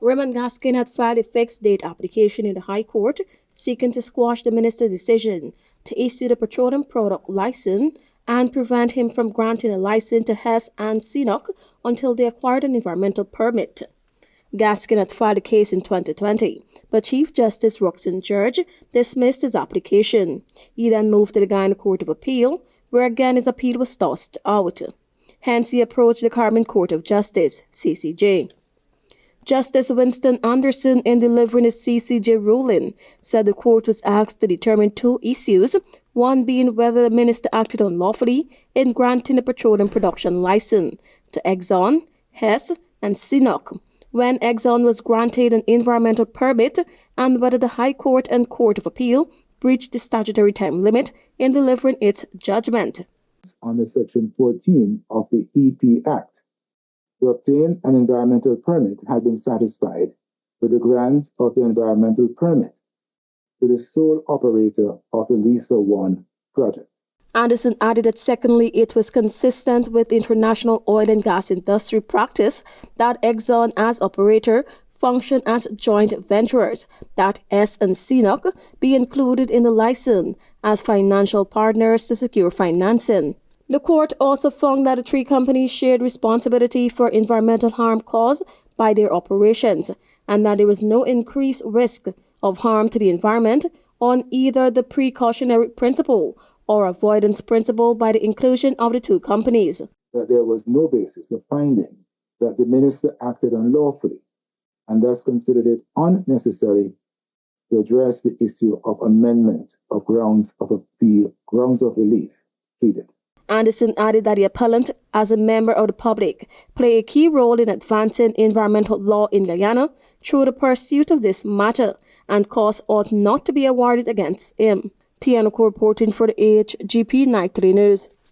Raymond Gaskin had filed a fixed date application in the High Court seeking to squash the minister's decision to issue the petroleum product license and prevent him from granting a license to Hess and CNOOC until they acquired an environmental permit. Gaskin had filed a case in 2020, but Chief Justice Ruxin George dismissed his application. He then moved to the Guyana Court of Appeal, where again his appeal was tossed out. Hence, he approached the Caribbean Court of Justice, CCJ. Justice Winston Anderson, in delivering his CCJ ruling, said the court was asked to determine two issues, one being whether the minister acted unlawfully in granting the petroleum production license to Exxon, Hess, and CNOOC, when Exxon was granted an environmental permit, and whether the High Court and Court of Appeal breached the statutory time limit in delivering its judgment. Under Section 14 of the EP Act, to obtain an environmental permit had been satisfied with the grant of the environmental permit to the sole operator of the Liza 1 project. Anderson added that secondly, it was consistent with international oil and gas industry practice that Exxon as operator function as joint venturers, that S and CNOOC be included in the license as financial partners to secure financing. The court also found that the three companies shared responsibility for environmental harm caused by their operations, and that there was no increased risk of harm to the environment on either the precautionary principle or avoidance principle by the inclusion of the two companies. That there was no basis of finding that the minister acted unlawfully, and thus considered it unnecessary to address the issue of amendment of grounds of appeal, grounds of relief pleaded. Anderson added that the appellant, as a member of the public, play a key role in advancing environmental law in Guyana through the pursuit of this matter, and costs ought not to be awarded against him. Tiana reporting for the HGP Night 3 News.